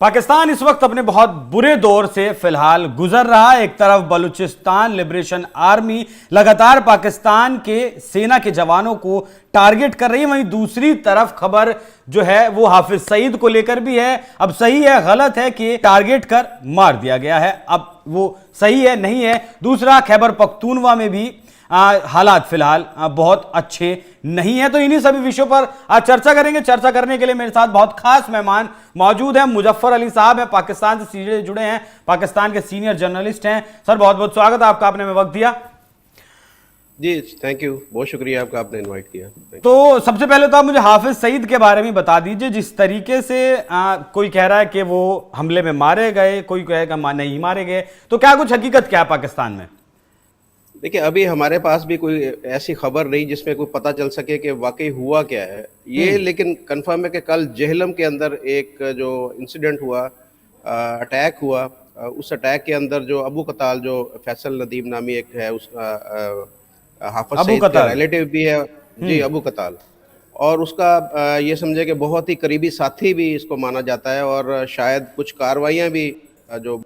पाकिस्तान इस वक्त अपने बहुत बुरे दौर से फिलहाल गुजर रहा है। एक तरफ बलूचिस्तान लिबरेशन आर्मी लगातार पाकिस्तान के सेना के जवानों को टारगेट कर रही है, वहीं दूसरी तरफ खबर जो है वो हाफिज सईद को लेकर भी है। अब सही है गलत है कि टारगेट कर मार दिया गया है, अब वो सही है नहीं है। दूसरा, खैबर पख्तूनवा में भी हालात फिलहाल बहुत अच्छे नहीं है। तो इन्हीं सभी विषयों पर आज चर्चा करेंगे। चर्चा करने के लिए मेरे साथ बहुत खास मेहमान मौजूद हैं। मुजफ्फर अली साहब हैं, पाकिस्तान से सीधे जुड़े हैं, पाकिस्तान के सीनियर जर्नलिस्ट हैं। सर बहुत बहुत स्वागत है आपका, आपने में वक्त दिया। जी थैंक यू, बहुत शुक्रिया आपका, आपने इनवाइट किया। तो सबसे पहले तो आप मुझे हाफिज सईद के बारे में बता दीजिए। जिस तरीके से कोई कह रहा है कि वो हमले में मारे गए, कोई कहेगा नहीं मारे गए, तो क्या कुछ हकीकत क्या है पाकिस्तान में? देखिए, अभी हमारे पास भी कोई ऐसी खबर नहीं जिसमें कोई पता चल सके कि वाकई हुआ क्या है ये, लेकिन कंफर्म है कि कल जेहलम के अंदर एक जो इंसिडेंट हुआ, अटैक हुआ, उस अटैक के अंदर जो अबू कताल, जो फैसल नदीम नामी एक है, उसका हाफिज सईद का रिलेटिव भी है जी, अबू कताल, और उसका ये समझे कि बहुत ही करीबी साथी भी इसको माना जाता है, और शायद कुछ कार्रवाइयाँ भी जो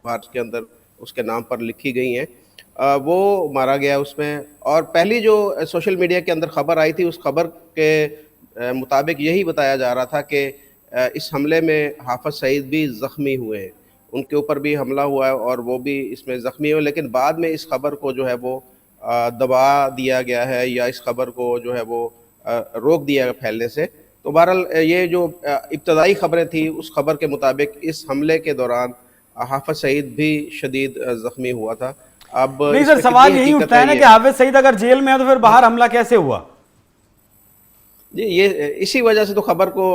भारत के अंदर उसके नाम पर लिखी गई हैं, वो मारा गया उसमें। और पहली जो सोशल मीडिया के अंदर खबर आई थी, उस खबर के मुताबिक यही बताया जा रहा था कि इस हमले में हाफिज सईद भी ज़ख्मी हुए हैं, उनके ऊपर भी हमला हुआ है और वो भी इसमें ज़ख्मी हुए। लेकिन बाद में इस खबर को जो है वो दबा दिया गया है, या इस खबर को जो है वो रोक दिया गया फैलने से। तो बहरहाल ये जो इब्तदाई खबरें थी, उस खबर के मुताबिक इस हमले के दौरान हाफिज सईद भी शदीद ज़ख्मी हुआ था। अब नहीं सर, सवाल यही उठता है ना कि हाफिज सईद अगर जेल में है तो फिर बाहर हमला कैसे हुआ? जी, ये इसी वजह से तो खबर को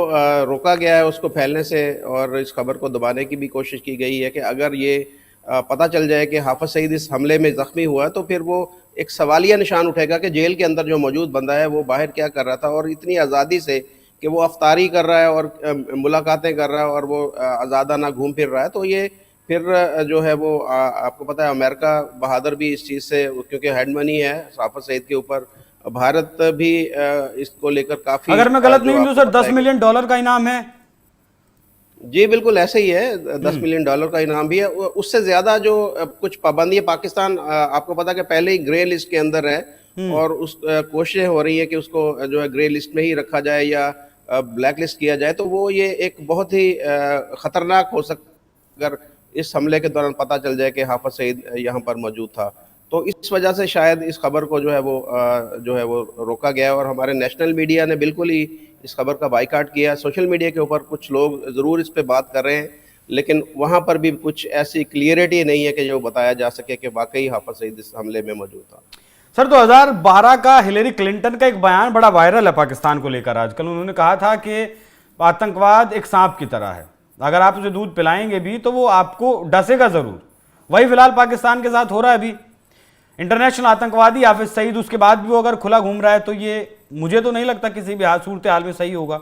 रोका गया है उसको फैलने से, और इस खबर को दबाने की भी कोशिश की गई है कि अगर ये पता चल जाए कि हाफिज सईद इस हमले में ज़ख्मी हुआ, तो फिर वो एक सवालिया निशान उठेगा कि जेल के अंदर जो मौजूद बंदा है वो बाहर क्या कर रहा था, और इतनी आज़ादी से कि वो अफ्तारी कर रहा है और मुलाकातें कर रहा है और वो आज़ादाना घूम फिर रहा है। तो ये फिर जो है वो आपको पता है अमेरिका बहादुर भी इस चीज़ से, क्योंकि हेड मनी है हाफिज सईद के ऊपर, भारत भी इसको लेकर काफ़ी, अगर मैं गलत नहीं हूं तो सर $10 मिलियन का इनाम है। जी बिल्कुल ऐसे ही है, $10 मिलियन का इनाम भी है। उससे ज़्यादा जो कुछ पाबंदी है, पाकिस्तान आपको पता है कि पहले ही ग्रे लिस्ट के अंदर है, और उस कोशिशें हो रही है कि उसको जो है ग्रे लिस्ट में ही रखा जाए या ब्लैक लिस्ट किया जाए। तो वो ये एक बहुत ही ख़तरनाक हो सकता अगर इस हमले के दौरान पता चल जाए कि हाफिज सईद यहाँ पर मौजूद था। तो इस वजह से शायद इस खबर को जो है वो रोका गया, और हमारे नेशनल मीडिया ने बिल्कुल ही इस खबर का बाइकाट किया। सोशल मीडिया के ऊपर कुछ लोग ज़रूर इस पे बात कर रहे हैं, लेकिन वहाँ पर भी कुछ ऐसी क्लियरिटी नहीं है कि जो बताया जा सके कि वाकई हाफिज सईद इस हमले में मौजूद था। सर 2012 का हिलेरी क्लिंटन का एक बयान बड़ा वायरल है पाकिस्तान को लेकर आजकल। उन्होंने कहा था कि आतंकवाद एक सांप की तरह है, अगर आप उसे दूध पिलाएंगे भी तो वो आपको डसेगा जरूर। वही फिलहाल पाकिस्तान के साथ हो रहा है। अभी इंटरनेशनल आतंकवादी हाफिज सईद, उसके बाद भी वो अगर खुला घूम रहा है, तो ये मुझे तो नहीं लगता किसी भी सूरत हाल में सही होगा।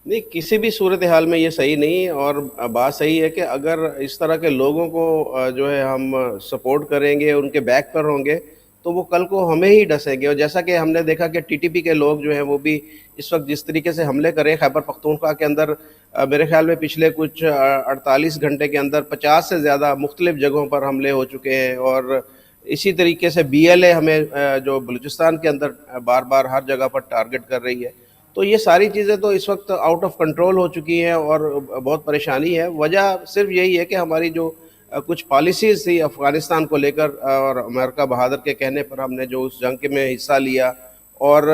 नहीं, किसी भी सूरत हाल में ये सही नहीं, और बात सही है कि अगर इस तरह के लोगों को जो है हम सपोर्ट करेंगे, उनके बैक पर होंगे, तो वो कल को हमें ही डसेंगे। और जैसा कि हमने देखा कि टीटीपी के लोग जो हैं वो भी इस वक्त जिस तरीके से हमले करें खैबर पख्तूनख्वा के अंदर, मेरे ख्याल में पिछले कुछ 48 घंटे के अंदर 50 से ज़्यादा मुख्तलिफ जगहों पर हमले हो चुके हैं। और इसी तरीके से BLA हमें जो बलूचिस्तान के अंदर बार बार हर जगह पर टारगेट कर रही है। तो ये सारी चीज़ें तो इस वक्त आउट ऑफ कंट्रोल हो चुकी हैं और बहुत परेशानी है। वजह सिर्फ यही है कि हमारी जो कुछ पॉलिसीज़ थी अफ़गानिस्तान को लेकर, और अमेरिका बहादुर के कहने पर हमने जो उस जंग में हिस्सा लिया, और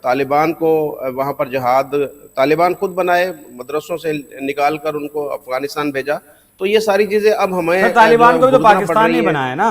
तालिबान को वहाँ पर जहाद तालिबान खुद बनाए, मदरसों से निकाल कर उनको अफ़गानिस्तान भेजा। तो ये सारी चीज़ें अब हमें, तालिबान को तो पाकिस्तान ने बनाया ना।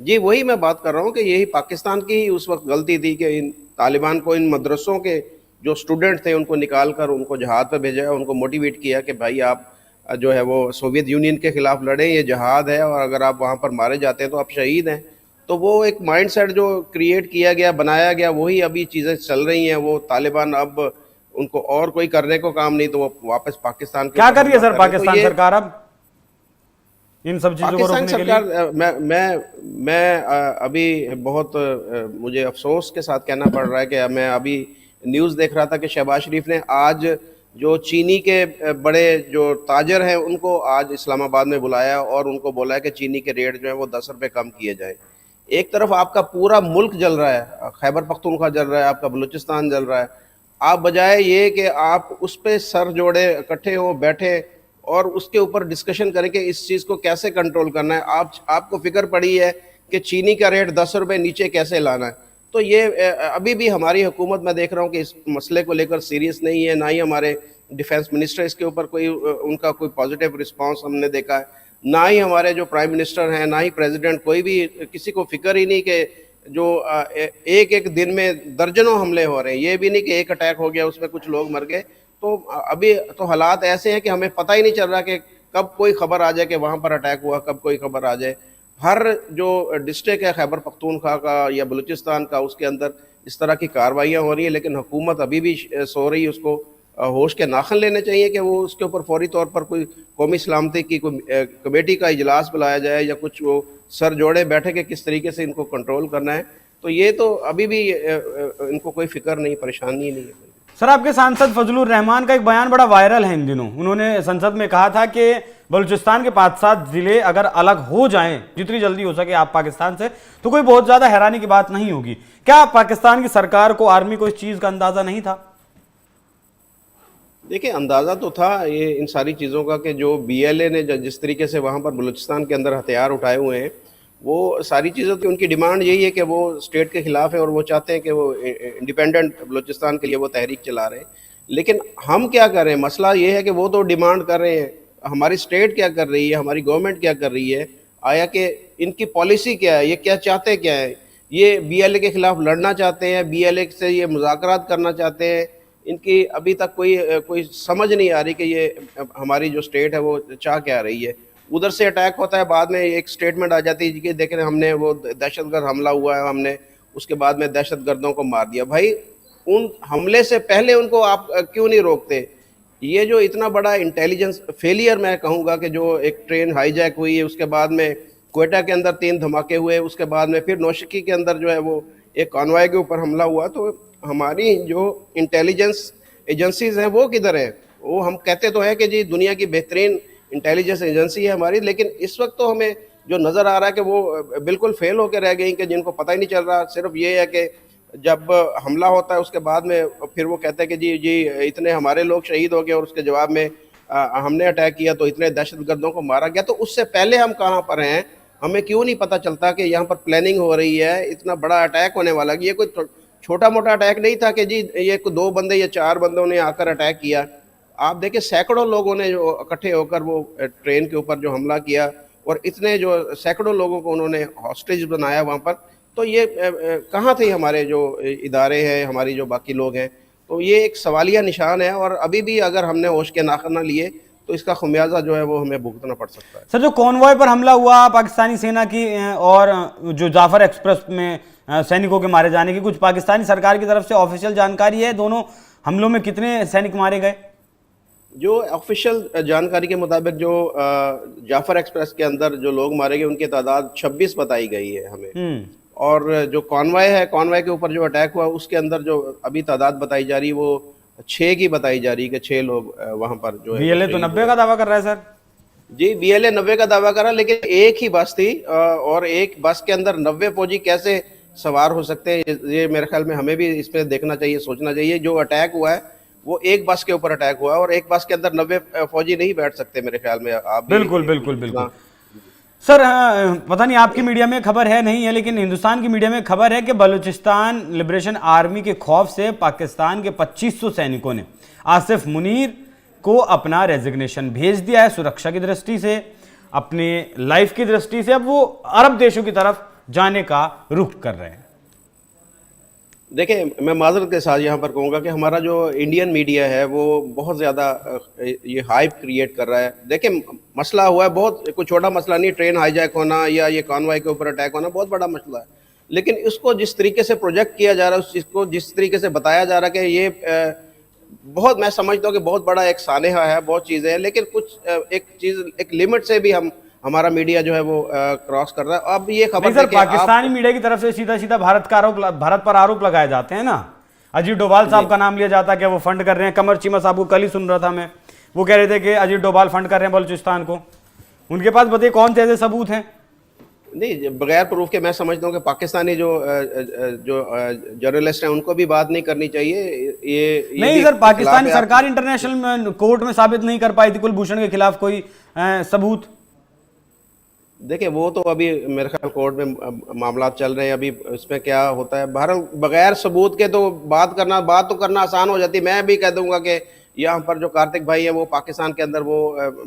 जी वही मैं बात कर रहा हूँ कि यही पाकिस्तान की उस वक्त गलती थी कि इन तालिबान को, इन मदरसों के जो स्टूडेंट थे उनको निकाल कर उनको जहाद पर भेजा, उनको मोटिवेट किया कि भाई आप जो है वो सोवियत यूनियन के खिलाफ लड़ें, ये जहाद है, और अगर आप वहाँ पर मारे जाते हैं तो आप शहीद हैं। तो वो एक माइंडसेट जो क्रिएट किया गया, बनाया गया, वही अभी चीज़ें चल रही हैं। वो तालिबान अब उनको और कोई करने को काम नहीं, तो वो वापस पाकिस्तान क्या कर रही है सर पाकिस्तान सरकार अब इन सब चीजों को रोकने के लिए? मैं अभी बहुत मुझे अफसोस के साथ कहना पड़ रहा है कि मैं अभी न्यूज़ देख रहा था कि शहबाज शरीफ ने आज जो चीनी के बड़े जो ताजर हैं उनको आज इस्लामाबाद में बुलाया और उनको बोला है कि चीनी के रेट जो है वो 10 रुपये कम किए जाएं। एक तरफ आपका पूरा मुल्क जल रहा है, खैबर पख्तूनख्वा जल रहा है, आपका बलूचिस्तान जल रहा है, आप बजाय ये कि आप उस पर सर जोड़े इकट्ठे हो बैठे और उसके ऊपर डिस्कशन करें कि इस चीज़ को कैसे कंट्रोल करना है। आपको फिक्र पड़ी है कि चीनी का रेट 10 रुपये नीचे कैसे लाना है। तो ये अभी भी हमारी हुकूमत, मैं देख रहा हूँ कि इस मसले को लेकर सीरियस नहीं है, ना ही हमारे डिफेंस मिनिस्टर इसके ऊपर कोई उनका कोई पॉजिटिव रिस्पांस हमने देखा है, ना ही हमारे जो प्राइम मिनिस्टर हैं, ना ही प्रेसिडेंट, कोई भी किसी को फिक्र ही नहीं कि जो एक एक दिन में दर्जनों हमले हो रहे हैं। ये भी नहीं कि एक अटैक हो गया उसमें कुछ लोग मर गए। तो अभी तो हालात ऐसे हैं कि हमें पता ही नहीं चल रहा कि कब कोई खबर आ जाए कि वहाँ पर अटैक हुआ, कब कोई खबर आ जाए। हर जो डिस्ट्रिक्ट है खैबर पख्तूनख्वा का या बलूचिस्तान का, उसके अंदर इस तरह की कार्रवाइयाँ हो रही है, लेकिन हुकूमत अभी भी सो रही है। उसको होश के नाखन लेने चाहिए कि वो उसके ऊपर फौरी तौर पर कोई कौमी सलामती की कोई कमेटी का इजलास बुलाया जाए या कुछ वो सर जोड़े बैठे कि किस तरीके से इनको कंट्रोल करना है। तो ये तो अभी भी इनको कोई फिक्र नहीं, परेशानी नहीं है। सर, आपके सांसद फजलुर रहमान का एक बयान बड़ा वायरल है इन दिनों। उन्होंने संसद में कहा था कि बलूचिस्तान के 5-7 जिले अगर अलग हो जाएं जितनी जल्दी हो सके आप पाकिस्तान से, तो कोई बहुत ज्यादा हैरानी की बात नहीं होगी। क्या पाकिस्तान की सरकार को, आर्मी को इस चीज का अंदाजा नहीं था? देखिए, अंदाज़ा तो था ये इन सारी चीज़ों का कि जो BLA ने जिस तरीके से वहाँ पर बलूचिस्तान के अंदर हथियार उठाए हुए हैं, वो सारी चीज़ें तो उनकी डिमांड यही है कि वो स्टेट के ख़िलाफ़ है और वो चाहते हैं कि वो इंडिपेंडेंट बलूचिस्तान के लिए वो तहरीक चला रहे हैं। लेकिन हम क्या कर रहे हैं, मसला ये है कि वो तो डिमांड कर रहे हैं, हमारी स्टेट क्या कर रही है, हमारी गवर्नमेंट क्या कर रही है, आया कि इनकी पॉलिसी क्या है, ये क्या चाहते क्या है। ये BLA के ख़िलाफ़ लड़ना चाहते हैं, BLA से ये मुज़ाकरात करना चाहते हैं। इनकी अभी तक कोई समझ नहीं आ रही कि ये हमारी जो स्टेट है वो चाह क्या रही है। उधर से अटैक होता है, बाद में एक स्टेटमेंट आ जाती है कि देख रहे हमने वो दहशतगर्द हमला हुआ है, हमने उसके बाद में दहशतगर्दों को मार दिया। भाई, उन हमले से पहले उनको आप क्यों नहीं रोकते? ये जो इतना बड़ा इंटेलिजेंस फेलियर मैं कहूँगा कि जो एक ट्रेन हाईजैक हुई है, उसके बाद में क्वेटा के अंदर 3 धमाके हुए, उसके बाद में फिर नौशकी के अंदर जो है वो एक कॉन्वॉय के ऊपर हमला हुआ। तो हमारी जो इंटेलिजेंस एजेंसीज हैं वो किधर है? वो हम कहते तो हैं कि जी दुनिया की बेहतरीन इंटेलिजेंस एजेंसी है हमारी, लेकिन इस वक्त तो हमें जो नज़र आ रहा है कि वो बिल्कुल फेल होकर रह गई, कि जिनको पता ही नहीं चल रहा। सिर्फ ये है कि जब हमला होता है उसके बाद में फिर वो कहते हैं कि जी जी इतने हमारे लोग शहीद हो गए और उसके जवाब में हमने अटैक किया तो इतने दहशतगर्दों को मारा गया। तो उससे पहले हम कहाँ पर हैं? हमें क्यों नहीं पता चलता कि यहाँ पर प्लानिंग हो रही है, इतना बड़ा अटैक होने वाला। ये कोई छोटा मोटा अटैक नहीं था कि जी ये 2 बंदे या 4 बंदों ने आकर अटैक किया। आप देखिए सैकड़ों लोगों ने जो इकट्ठे होकर वो ट्रेन के ऊपर जो हमला किया और इतने जो सैकड़ों लोगों को उन्होंने हॉस्टेज बनाया वहाँ पर। तो ये कहाँ थे हमारे जो इदारे हैं, हमारी जो बाकी लोग हैं? तो ये एक सवालिया निशान है और अभी भी अगर हमने होश के नाखन ना लिए तो इसका खमियाजा जो है वो हमें भुगतना पड़ सकता है। सर, जो कॉन्वॉय पर हमला हुआ पाकिस्तानी सेना की और जो जाफर एक्सप्रेस में सैनिकों के मारे जाने की, कुछ पाकिस्तानी सरकार की तरफ से ऑफिशियल जानकारी है? दोनों हमलों में कितने सैनिक मारे गए? जो ऑफिशियल जानकारी के मुताबिक जो जाफर एक्सप्रेस के अंदर जो लोग मारे गए उनकी तादाद 26 बताई गई है हमें। और जो कॉन्वॉय है, कॉन्वॉय के ऊपर जो अटैक हुआ उसके अंदर जो अभी तादाद बताई जा रही है वो 6 की बताई जा रही है कि 6 लोग वहां पर जो है। BLA तो 90 का दावा कर रहा है सर। जी, BLA 90 का दावा करा, लेकिन एक ही बस थी और एक बस के अंदर 90 फौजी कैसे सवार हो सकते हैं? ये मेरे ख्याल में हमें भी इस पर देखना चाहिए, सोचना चाहिए। जो अटैक हुआ है वो एक बस के ऊपर अटैक हुआ और एक बस के अंदर 90 फौजी नहीं बैठ सकते मेरे ख्याल में। आप बिल्कुल बिल्कुल बिल्कुल सर। पता नहीं आपकी मीडिया में खबर है नहीं है, लेकिन हिंदुस्तान की मीडिया में खबर है कि बलूचिस्तान लिबरेशन आर्मी के खौफ से पाकिस्तान के 2500 सैनिकों ने आसिफ मुनीर को अपना रेजिग्नेशन भेज दिया है। सुरक्षा की दृष्टि से, अपने लाइफ की दृष्टि से अब वो अरब देशों की तरफ जाने का रुख कर रहे हैं। देखिए, मैं माजरत के साथ यहाँ पर कहूँगा कि हमारा जो इंडियन मीडिया है वो बहुत ज़्यादा ये हाइप क्रिएट कर रहा है। देखिए, मसला हुआ है बहुत, कोई छोटा मसला नहीं। ट्रेन हाईजैक होना या ये कॉन्वॉय के ऊपर अटैक होना बहुत बड़ा मसला है, लेकिन इसको जिस तरीके से प्रोजेक्ट किया जा रहा है, उस चीज़ को जिस तरीके से बताया जा रहा है कि ये बहुत, मैं समझता हूँ कि बहुत बड़ा एक सानेहा है, बहुत चीज़ें हैं, लेकिन कुछ एक चीज़ एक लिमिट से भी हमारा मीडिया जो है वो क्रॉस कर रहा है। अब ये खबर सर, पाकिस्तानी मीडिया की तरफ से सीधा सीधा भारत पर आरोप लगाए जाते हैं ना। अजीत डोभाल साहब का नाम लिया जाता है कि वो फंड कर रहे हैं। कमर चीमा साहब को कल ही सुन रहा था मैं, वो कह रहे थे कि अजीत डोभाल फंड कर रहे हैं बलूचिस्तान को। उनके पास बताइए कौन से ऐसे सबूत हैं? नहीं, बगैर प्रूफ के मैं समझता हूँ कि पाकिस्तानी जो जर्नलिस्ट हैं उनको भी बात नहीं करनी चाहिए। ये नहीं भी सर, पाकिस्तानी खिलाफ है सरकार इंटरनेशनल कोर्ट में साबित नहीं कर पाई थी कुलभूषण के खिलाफ कोई सबूत। देखिए वो तो अभी मेरे ख्याल कोर्ट में मामला चल रहे हैं, अभी इसमें क्या होता है। बहरहाल बगैर सबूत के तो बात तो करना आसान हो जाती है। मैं भी कह दूंगा कि यहाँ पर जो कार्तिक भाई है वो पाकिस्तान के अंदर वो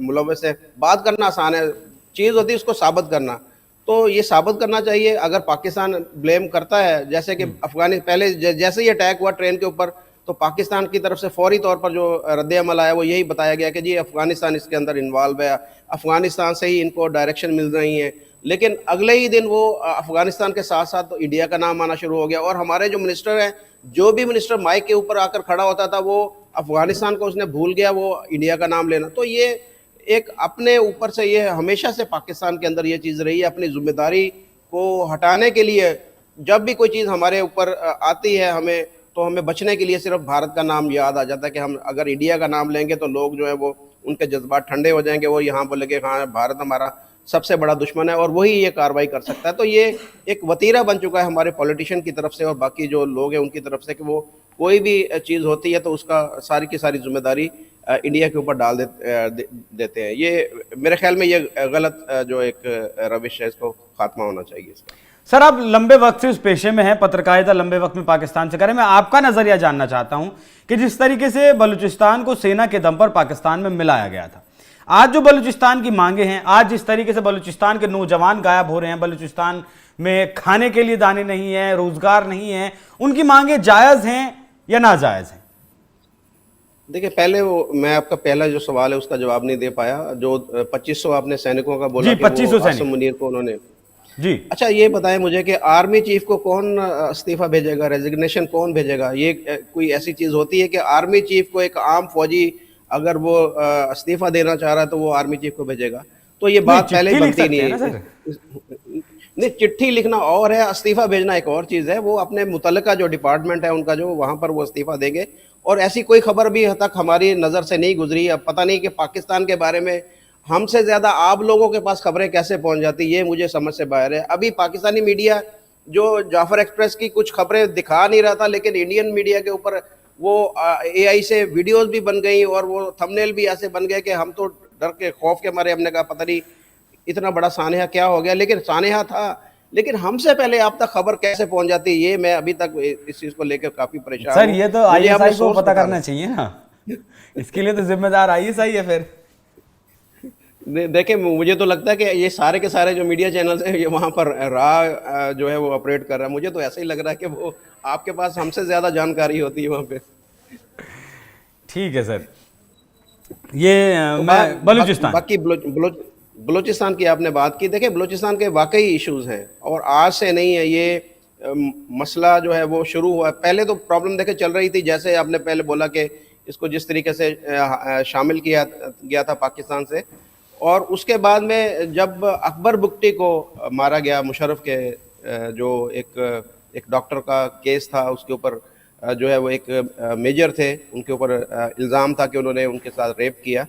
मुलव्वस है, बात करना आसान है, चीज़ होती है उसको साबित करना। तो ये साबित करना चाहिए। अगर पाकिस्तान ब्लेम करता है, जैसे कि पहले जैसे ही अटैक हुआ ट्रेन के ऊपर, तो पाकिस्तान की तरफ से फौरी तौर पर जो रद्द अमल आया वो यही बताया गया कि जी अफगानिस्तान इसके अंदर इन्वॉल्व है, अफगानिस्तान से ही इनको डायरेक्शन मिल रही है। लेकिन अगले ही दिन वो अफगानिस्तान के साथ साथ तो इंडिया का नाम आना शुरू हो गया। और हमारे जो मिनिस्टर हैं, जो भी मिनिस्टर माइक के ऊपर आकर खड़ा होता था वो अफगानिस्तान को उसने भूल गया, वो इंडिया का नाम लेना। तो ये एक अपने ऊपर से, ये हमेशा से पाकिस्तान के अंदर ये चीज़ रही है, अपनी जिम्मेदारी को हटाने के लिए जब भी कोई चीज़ हमारे ऊपर आती है हमें, तो हमें बचने के लिए सिर्फ भारत का नाम याद आ जाता है कि हम अगर इंडिया का नाम लेंगे तो लोग जो है वो उनके जज्बात ठंडे हो जाएंगे, वो यहाँ बोलेंगे हाँ भारत हमारा सबसे बड़ा दुश्मन है और वही ये कार्रवाई कर सकता है। तो ये एक वतीरा बन चुका है हमारे पॉलिटिशियन की तरफ से और बाकी जो लोग हैं उनकी तरफ से कि वो कोई भी चीज़ होती है तो उसका सारी की सारी जिम्मेदारी इंडिया के ऊपर डाल देते हैं। ये मेरे ख्याल में ये गलत जो एक रविश है, इसको खात्मा होना चाहिए इसका। सर आप लंबे वक्त से उस पेशे में हैं, पत्रकारिता लंबे वक्त में पाकिस्तान से करें, मैं आपका नजरिया जानना चाहता हूं कि जिस तरीके से बलूचिस्तान को सेना के दम पर पाकिस्तान में मिलाया गया था, आज जो बलूचिस्तान की मांगे हैं, आज जिस तरीके से बलूचिस्तान के नौजवान गायब हो रहे हैं, बलूचिस्तान में खाने के लिए दाने नहीं है, रोजगार नहीं है, उनकी मांगे जायज हैं या नाजायज हैं? देखिए पहले वो मैं आपका पहला जो सवाल है उसका जवाब नहीं दे पाया। जो 2500 आपने सैनिकों का बोला जी, 2500 सैनिक आसिम मुनीर को उन्होंने जी। अच्छा ये बताएं मुझे कि आर्मी चीफ को कौन इस्तीफा भेजेगा, रेजिग्नेशन कौन भेजेगा? ये कोई ऐसी चीज होती है कि आर्मी चीफ को एक आम फौजी अगर वो इस्तीफा देना चाह रहा है तो वो आर्मी चीफ को भेजेगा? तो ये बात पहले ही बनती नहीं है। नहीं, चिट्ठी लिखना और है, इस्तीफा भेजना एक और चीज है। वो अपने मुतल्लिका जो डिपार्टमेंट है उनका जो वहां पर वो इस्तीफा देंगे। और ऐसी कोई खबर भी तक हमारी नजर से नहीं गुजरी। अब पता नहीं कि पाकिस्तान के बारे में हमसे ज्यादा आप लोगों के पास खबरें कैसे पहुंच जाती, ये मुझे समझ से बाहर है। अभी पाकिस्तानी मीडिया जो जाफर एक्सप्रेस की कुछ खबरें दिखा नहीं रहा था, लेकिन इंडियन मीडिया के ऊपर वो AI से वीडियोस भी बन गई और वो थंबनेल भी ऐसे बन गए कि हम तो डर के खौफ के मारे हमने कहा पता नहीं इतना बड़ा सानेहा क्या हो गया। लेकिन सानेहा था, लेकिन हमसे पहले आप तक खबर कैसे पहुंच जाती है, ये मैं अभी तक इस चीज को लेकर काफी परेशान सर ये तो ISI को पता बता करना चाहिए ना, इसके लिए तो जिम्मेदार ISI है। फिर देखिए मुझे तो लगता है कि ये सारे के सारे जो मीडिया चैनल्स हैं ये वहाँ पर जो है वो ऑपरेट कर रहा है। मुझे तो ऐसा ही लग रहा है कि वो आपके पास हमसे ज़्यादा जानकारी होती है वहाँ पे। ठीक है सर, ये तो मैं बलूचिस्तान बाकी बलूचिस्तान की आपने बात की। देखिए बलूचिस्तान के वाकई इश्यूज हैं और आज से नहीं है ये मसला जो है वो शुरू हुआ। पहले तो प्रॉब्लम देखे चल रही थी, जैसे आपने पहले बोला कि इसको जिस तरीके से शामिल किया गया था पाकिस्तान से, और उसके बाद में जब अकबर बुगटी को मारा गया, मुशर्रफ के जो एक डॉक्टर का केस था, उसके ऊपर जो है वो एक मेजर थे, उनके ऊपर इल्ज़ाम था कि उन्होंने उनके साथ रेप किया।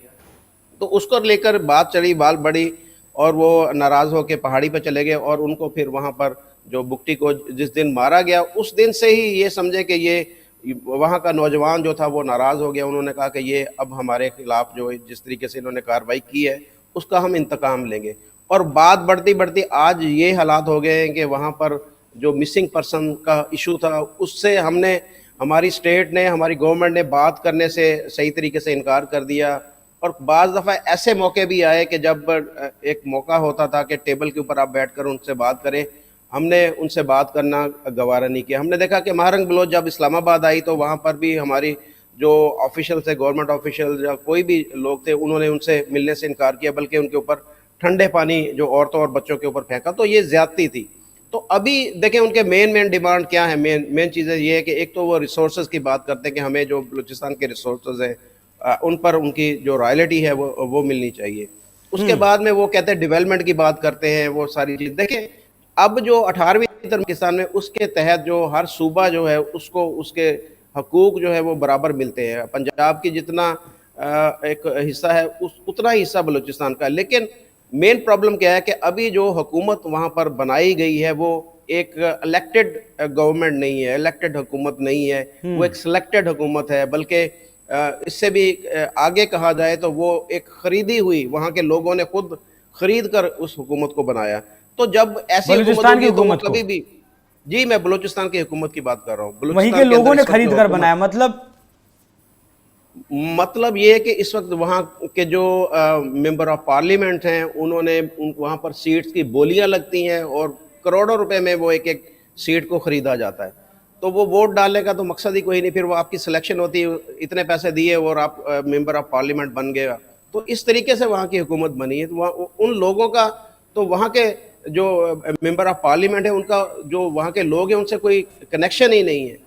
तो उसको लेकर बात चली, बाल बढ़ी और वो नाराज़ होकर पहाड़ी पर चले गए और उनको फिर वहाँ पर जो बुगटी को जिस दिन मारा गया उस दिन से ही ये समझे कि ये वहाँ का नौजवान जो था वो नाराज़ हो गया। उन्होंने कहा कि ये अब हमारे खिलाफ जो जिस तरीके से इन्होंने कार्रवाई की है उसका हम इंतकाम लेंगे। और बात बढ़ती बढ़ती आज ये हालात हो गए हैं कि वहाँ पर जो मिसिंग पर्सन का इशू था उससे हमारी स्टेट ने, हमारी गवर्नमेंट ने बात करने से सही तरीके से इनकार कर दिया। और बाज़ दफ़ा ऐसे मौके भी आए कि जब एक मौका होता था कि टेबल के ऊपर आप बैठकर उनसे बात करें, हमने उनसे बात करना गवारा नहीं किया। हमने देखा कि महारंग बलोच जब इस्लामाबाद आई तो वहाँ पर भी हमारी जो ऑफिशियल थे, गवर्नमेंट ऑफिशियल या कोई भी लोग थे, उन्होंने उनसे मिलने से इनकार किया, बल्कि उनके ऊपर ठंडे पानी जो औरतों और बच्चों के ऊपर फेंका। तो ये ज्यादती थी। तो अभी देखें उनके मेन डिमांड क्या है। मेन चीज़ें ये है कि एक तो वो रिसोर्सेज की बात करते हैं कि हमें जो बलूचिस्तान के रिसोर्सेज हैं उन पर उनकी जो रॉयल्टी है वो मिलनी चाहिए। उसके बाद में वो कहते हैं डेवलपमेंट की बात करते हैं, वो सारी चीज़। देखें अब जो 18वीं तरफ पाकिस्तान में उसके तहत जो हर सूबा जो है उसको उसके हकूक जो है वो बराबर मिलते हैं। पंजाब की जितना एक हिस्सा है उतना ही हिस्सा बलूचिस्तान का है। लेकिन मेन प्रॉब्लम क्या है कि अभी जो हुकूमत वहाँ पर बनाई गई है वो एक इलेक्टेड गवर्नमेंट नहीं है, इलेक्टेड हुकूमत नहीं है, वो एक सिलेक्टेड हुकूमत है। बल्कि इससे भी आगे कहा जाए तो वो एक खरीदी हुई, वहाँ के लोगों ने खुद खरीद कर उस हुकूमत को बनाया। तो जब ऐसी हुकूमत बलूचिस्तान की होगी तो वो हुकूमत को कभी भी, जी मैं बलूचिस्तान की हुकूमत की बात कर रहा हूँ। वहीं के बलूचिस्तान के लोगों अंदर ने इस वक्त खरीद जो कर हुकूमत, बनाया, मतलब ये है कि इस वक्त वहाँ के जो मेंबर ऑफ पार्लियामेंट हैं उन्होंने वहाँ पर सीट्स की बोलियां लगती हैं और करोड़ों रुपए में वो एक एक सीट को खरीदा जाता है। तो वो वोट डालने का तो मकसद ही कोई नहीं, फिर वो आपकी सिलेक्शन होती है, इतने पैसे दिए और आप मेंबर ऑफ पार्लियामेंट बन गया। तो इस तरीके से वहाँ की हुकूमत बनी है। तो वहाँ उन लोगों का, तो वहाँ के जो मेंबर ऑफ पार्लियामेंट है उनका, जो वहाँ के लोग हैं उनसे कोई कनेक्शन ही नहीं है।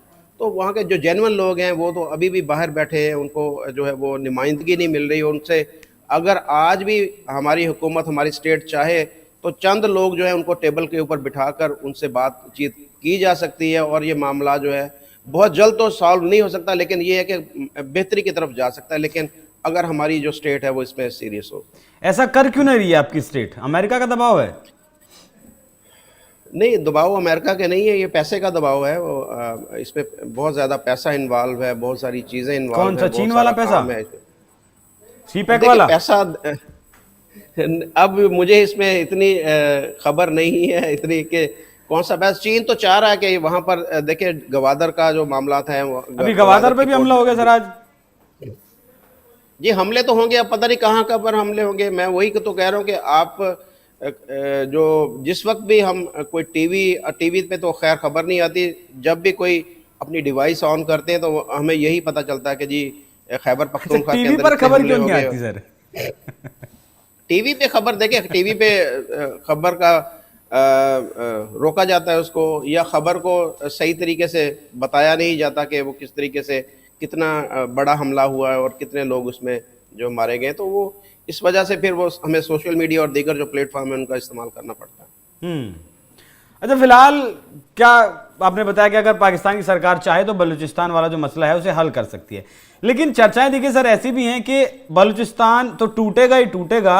तो वहाँ के जो जेन्युइन लोग हैं वो तो अभी भी बाहर बैठे हैं, उनको जो है वो नुमाइंदगी नहीं मिल रही है उनसे। अगर आज भी हमारी हुकूमत, हमारी स्टेट चाहे तो चंद लोग जो है उनको टेबल के ऊपर बिठाकर उनसे बातचीत की जा सकती है और ये मामला जो है बहुत जल्द तो सॉल्व नहीं हो सकता, लेकिन ये है कि बेहतरी की तरफ जा सकता है। लेकिन अगर हमारी जो स्टेट है वो इसमें सीरियस हो। ऐसा कर क्यों नहीं रही है आपकी स्टेट? अमेरिका का दबाव है? नहीं, दबाव अमेरिका के नहीं है, ये पैसे का दबाव है। वो इसमें बहुत ज़्यादा पैसा इन्वॉल्व है, बहुत सारी चीज़ें इन्वॉल्व कौन है, सा, बहुत चीन सारा वाला पैसा, काम है। सीपैक देखिए वाला? पैसा, अब मुझे इसमें इतनी खबर नहीं है इतनी कि कौन सा पैसा। चीन तो चाह रहा है कि वहाँ पर देखिए गवादर का जो मामला था, अभी गवादर पे की भी हमला हो गया सर आज। जी हमले तो होंगे, अब पता नहीं कहाँ कहाँ पर हमले होंगे। मैं वही तो कह रहा हूँ कि आप जो जिस वक्त भी हम कोई टीवी पे तो खैर खबर नहीं आती, जब भी कोई अपनी डिवाइस ऑन करते हैं तो हमें यही पता चलता है कि जी खैबर अच्छा, पख्तूनख्वा के टीवी अंदर पर इतने खबर हमले क्यों हो नहीं गए। आती सर? टीवी पे खबर, देखिए टीवी पे खबर का रोका जाता है उसको, या खबर को सही तरीके से बताया नहीं जाता कि वो किस तरीके से, कितना बड़ा हमला हुआ है और कितने लोग उसमें जो मारे गए। तो वो इस वजह से फिर वो हमें सोशल मीडिया और दीगर जो प्लेटफॉर्म है उनका इस्तेमाल करना पड़ता है। अच्छा, फिलहाल क्या आपने बताया कि अगर पाकिस्तान की सरकार चाहे तो बलूचिस्तान वाला जो मसला है उसे हल कर सकती है, लेकिन चर्चाएं देखिए सर ऐसी भी हैं कि बलूचिस्तान तो टूटेगा ही टूटेगा,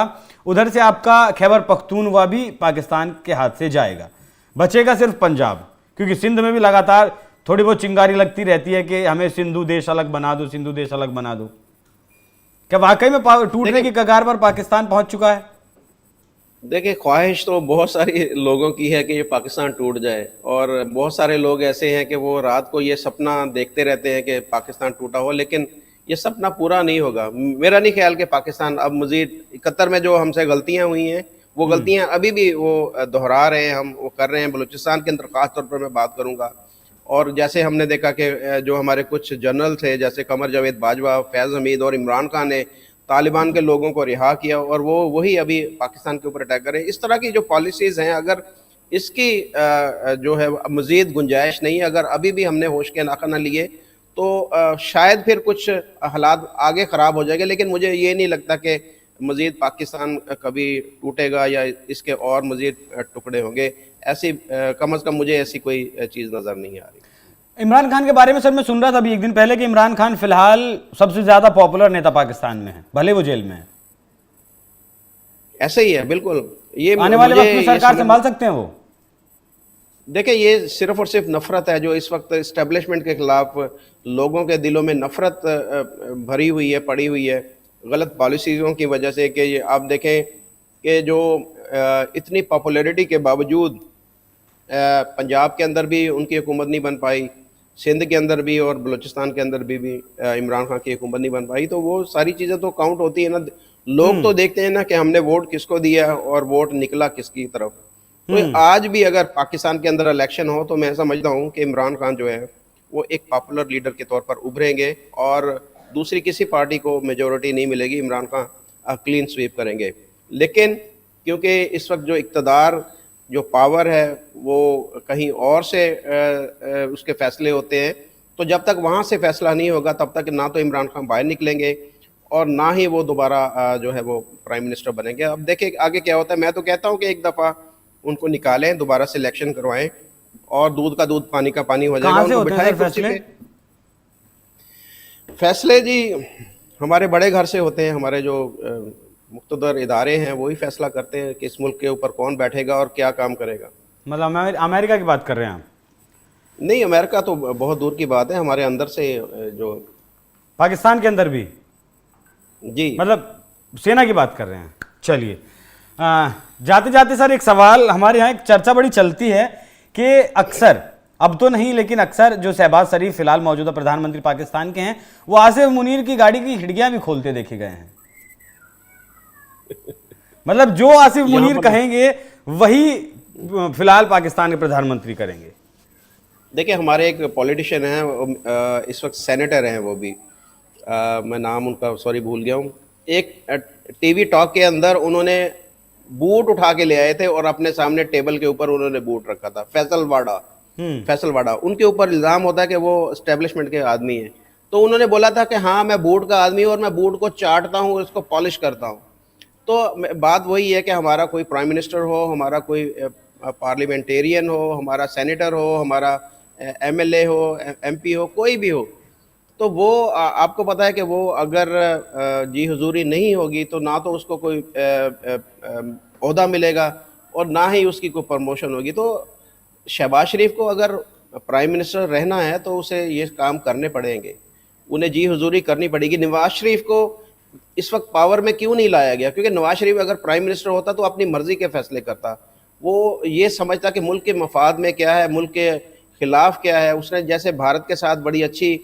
उधर से आपका खैबर पख्तूनख्वा भी पाकिस्तान के हाथ से जाएगा, बचेगा सिर्फ पंजाब। क्योंकि सिंध में भी लगातार थोड़ी बहुत चिंगारी लगती रहती है कि हमें सिंधु देश अलग बना दो, सिंधु देश अलग बना दो। क्या वाकई में टूटने की कगार पर पाकिस्तान पहुंच चुका है? देखिए ख्वाहिश तो बहुत सारी लोगों की है कि ये पाकिस्तान टूट जाए, और बहुत सारे लोग ऐसे हैं कि वो रात को ये सपना देखते रहते हैं कि पाकिस्तान टूटा हो, लेकिन ये सपना पूरा नहीं होगा। मेरा नहीं ख्याल कि पाकिस्तान अब मजीद 71 में जो हमसे गलतियां हुई हैं वो गलतियां अभी भी वो दोहरा रहे हैं, हम वो कर रहे हैं। बलूचिस्तान के अंदर खास तौर पर मैं बात करूंगा, और जैसे हमने देखा कि जो हमारे कुछ जनरल थे जैसे कमर जावेद बाजवा, फैज़ हमीद और इमरान खान ने तालिबान के लोगों को रिहा किया, और वो वही अभी पाकिस्तान के ऊपर अटैक कर रहे हैं। इस तरह की जो पॉलिसीज़ हैं, अगर इसकी जो है मज़ीद गुंजाइश नहीं है, अगर अभी भी हमने होश के नाखा न लिए तो शायद फिर कुछ हालात आगे ख़राब हो जाएंगे। लेकिन मुझे ये नहीं लगता कि मज़ीद पाकिस्तान कभी टूटेगा या इसके और मज़ीद टुकड़े होंगे। ऐसी कम अज़ कम मुझे ऐसी कोई चीज़ नज़र नहीं आ रही। इमरान खान के बारे में सर मैं सुन रहा था अभी एक दिन पहले कि इमरान खान फिलहाल सबसे ज्यादा पॉपुलर नेता पाकिस्तान में है, भले वो जेल में है। ऐसे ही है बिल्कुल। ये आने वाले वक्त में सरकार संभाल सकते हैं वो? देखिए ये सिर्फ और सिर्फ नफरत है जो इस वक्त इस्टेब्लिशमेंट के खिलाफ लोगों के दिलों में नफरत भरी हुई है, पड़ी हुई है गलत पॉलिसीज़ों की वजह से। कि ये आप देखें कि जो इतनी पॉपुलैरिटी के बावजूद पंजाब के अंदर भी उनकी हुकूमत नहीं बन पाई, सिंध के अंदर भी और बलूचिस्तान के अंदर भी इमरान खान की हुकूमत नहीं बन पाई। तो वो सारी चीज़ें तो काउंट होती है ना, लोग तो देखते हैं ना कि हमने वोट किसको दिया और वोट निकला किसकी तरफ। तो आज भी अगर पाकिस्तान के अंदर इलेक्शन हो तो मैं समझता हूँ कि इमरान खान जो है वो एक पॉपुलर लीडर के तौर पर उभरेंगे और दूसरी किसी पार्टी को मेजोरिटी नहीं मिलेगी, इमरान खान क्लीन स्वीप करेंगे। लेकिन क्योंकि इस वक्त जो इक़्तिदार, जो पावर है वो कहीं और से उसके फैसले होते हैं, तो जब तक वहाँ से फैसला नहीं होगा तब तक ना तो इमरान खान बाहर निकलेंगे और ना ही वो दोबारा जो है वो प्राइम मिनिस्टर बनेंगे। अब देखिए आगे क्या होता है। मैं तो कहता हूँ कि एक दफ़ा उनको निकालें, दोबारा से इलेक्शन करवाएं और दूध का दूध पानी का पानी हो जाएगा। कहाँ से उनको होते हैं बिठाएं सर कुर्सी फैसले? पे। फैसले जी हमारे बड़े घर से होते हैं। हमारे जो मुख्तदर इदारे हैं वही फैसला करते हैं कि इस मुल्क के ऊपर कौन बैठेगा और क्या काम करेगा। मतलब अमेरिका की बात कर रहे हैं आप? नहीं, अमेरिका तो बहुत दूर की बात है। हमारे अंदर से जो पाकिस्तान के अंदर भी जी मतलब सेना की बात कर रहे हैं। चलिए, जाते जाते सर एक सवाल, हमारे यहाँ एक चर्चा बड़ी चलती है कि अक्सर, अब तो नहीं लेकिन अक्सर जो शहबाज शरीफ फिलहाल मौजूदा प्रधानमंत्री पाकिस्तान के हैं, वो आसिफ मुनीर की गाड़ी की खिड़कियां भी खोलते देखे गए हैं। मतलब जो आसिफ मुनीर कहेंगे वही फिलहाल पाकिस्तान के प्रधानमंत्री करेंगे। देखिए, हमारे एक पॉलिटिशियन हैं, इस वक्त सेनेटर हैं, वो भी मैं नाम उनका सॉरी भूल गया हूँ। एक टीवी टॉक के अंदर उन्होंने बूट उठा के ले आए थे और अपने सामने टेबल के ऊपर उन्होंने बूट रखा था। फैसल वाडा उनके ऊपर इल्ज़ाम होता है कि वो एस्टेब्लिशमेंट के आदमी हैं। तो उन्होंने बोला था कि हाँ, मैं बूट का आदमी हूँ और मैं बूट को चाटता हूँ, उसको पॉलिश करता हूँ। तो बात वही है कि हमारा कोई प्राइम मिनिस्टर हो, हमारा कोई पार्लियामेंटेरियन हो, हमारा सेनेटर हो, हमारा एमएलए हो, एमपी हो, कोई भी हो, तो वो आपको पता है कि वो अगर जी हुजूरी नहीं होगी तो ना तो उसको कोई ओहदा मिलेगा और ना ही उसकी कोई प्रमोशन होगी। तो शहबाज शरीफ को अगर प्राइम मिनिस्टर रहना है तो उसे ये काम करने पड़ेंगे, उन्हें जी हुजूरी करनी पड़ेगी। नवाज शरीफ को इस वक्त पावर में क्यों नहीं लाया गया? क्योंकि नवाज शरीफ अगर प्राइम मिनिस्टर होता तो अपनी मर्जी के फैसले करता। वो ये समझता कि मुल्क के मफाद में क्या है, मुल्क के खिलाफ क्या है। उसने जैसे भारत के साथ बड़ी अच्छी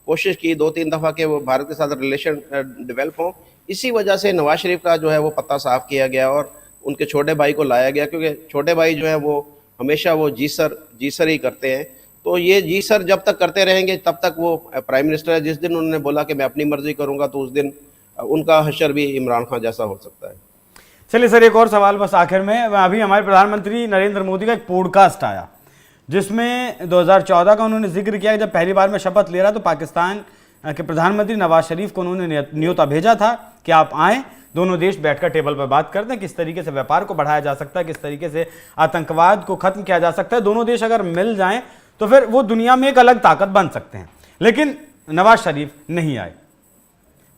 कोशिश की 2-3 दफ़ा के वो भारत के साथ रिलेशन डेवलप हों, इसी वजह से नवाज शरीफ का जो है वो पत्ता साफ किया गया और उनके छोटे भाई को लाया गया, क्योंकि छोटे भाई जो है वो हमेशा वो जी सर ही करते हैं। तो ये जी सर जब तक करते रहेंगे तब तक वो प्राइम मिनिस्टर है। जिस दिन उन्होंने बोला कि मैं अपनी मर्जी करूंगा तो उस दिन उनका हशर भी इमरान खान जैसा हो सकता है। चलिए सर, एक और सवाल बस आखिर में। अभी हमारे प्रधानमंत्री नरेंद्र मोदी का एक पॉडकास्ट आया जिसमें 2014 का उन्होंने जिक्र किया कि जब पहली बार मैं शपथ ले रहा तो पाकिस्तान के प्रधानमंत्री नवाज शरीफ को उन्होंने न्योता भेजा था कि आप आएँ, दोनों देश बैठकर टेबल पर बात करते हैं, किस तरीके से व्यापार को बढ़ाया जा सकता है, किस तरीके से आतंकवाद को खत्म किया जा सकता है। दोनों देश अगर मिल जाएं तो फिर वो दुनिया में एक अलग ताकत बन सकते हैं। लेकिन नवाज शरीफ नहीं आए,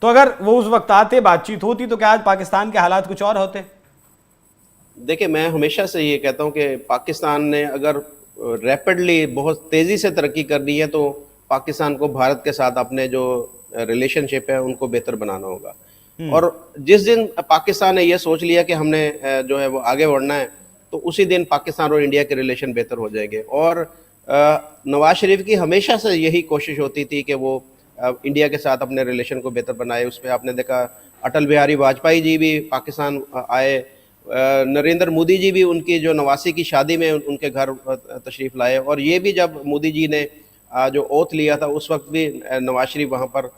तो अगर वो उस वक्त आते, बातचीत होती, तो क्या आज पाकिस्तान के हालात कुछ और होते? देखिए, मैं हमेशा से ये कहता हूँ कि पाकिस्तान ने अगर रैपिडली बहुत तेज़ी से तरक्की करनी है तो पाकिस्तान को भारत के साथ अपने जो रिलेशनशिप है उनको बेहतर बनाना होगा। और जिस दिन पाकिस्तान ने यह सोच लिया कि हमने जो है वो आगे बढ़ना है तो उसी दिन पाकिस्तान और इंडिया के रिलेशन बेहतर हो जाएंगे। और नवाज शरीफ की हमेशा से यही कोशिश होती थी कि वो इंडिया के साथ अपने रिलेशन को बेहतर बनाए। उस पर आपने देखा अटल बिहारी वाजपेयी जी भी पाकिस्तान आए, नरेंद्र मोदी जी भी उनकी जो 89 की शादी में उनके घर तशरीफ़ लाए। और ये भी जब मोदी जी ने जो ओथ लिया था उस वक्त भी नवाज शरीफ वहाँ पर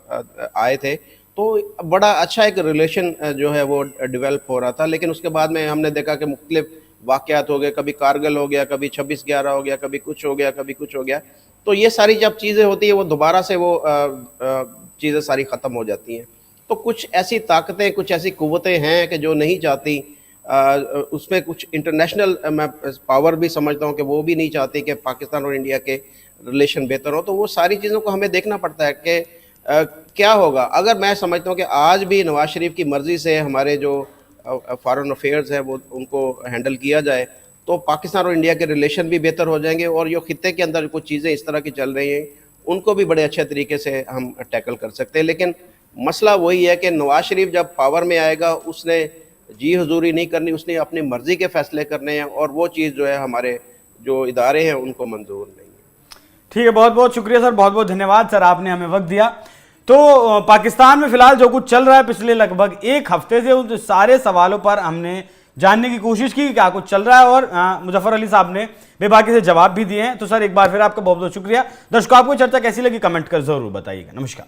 आए थे। तो बड़ा अच्छा एक रिलेशन जो है वो डेवलप हो रहा था। लेकिन उसके बाद में हमने देखा कि मुख्तलिफ वाक़यात हो गए, कभी कारगिल हो गया, कभी 26/11 हो गया, कभी कुछ हो गया, कभी कुछ हो गया। तो ये सारी जब चीज़ें होती है वो दोबारा से वो चीज़ें सारी ख़त्म हो जाती हैं। तो कुछ ऐसी ताकतें, कुछ ऐसी क़ुव्वतें हैं कि जो नहीं चाहती, उसमें कुछ इंटरनेशनल मैं पावर भी समझता हूँ कि वो भी नहीं चाहती कि पाकिस्तान और इंडिया के रिलेशन बेहतर हो। तो वो सारी चीज़ों को हमें देखना पड़ता है कि क्या होगा। अगर मैं समझता हूँ कि आज भी नवाज शरीफ की मर्ज़ी से हमारे जो फॉरेन अफेयर्स है वो उनको हैंडल किया जाए तो पाकिस्तान और इंडिया के रिलेशन भी बेहतर हो जाएंगे और जो खित्ते के अंदर कुछ चीज़ें इस तरह की चल रही हैं उनको भी बड़े अच्छे तरीके से हम टैकल कर सकते हैं। लेकिन मसला वही है कि नवाज शरीफ जब पावर में आएगा उसने जी हुजूरी नहीं करनी, उसने अपनी मर्ज़ी के फ़ैसले करने हैं और वो चीज़ जो है हमारे जो इदारे हैं उनको मंजूर नहीं है। ठीक है, बहुत बहुत शुक्रिया सर, बहुत बहुत धन्यवाद सर, आपने हमें वक्त दिया। तो पाकिस्तान में फिलहाल जो कुछ चल रहा है पिछले लगभग एक हफ्ते से, उन सारे सवालों पर हमने जानने की कोशिश की क्या कुछ चल रहा है और मुजफ्फर अली साहब ने बेबाकी से जवाब भी दिए हैं। तो सर एक बार फिर आपका बहुत बहुत शुक्रिया। दर्शकों, आपको चर्चा कैसी लगी कमेंट कर जरूर बताइएगा। नमस्कार।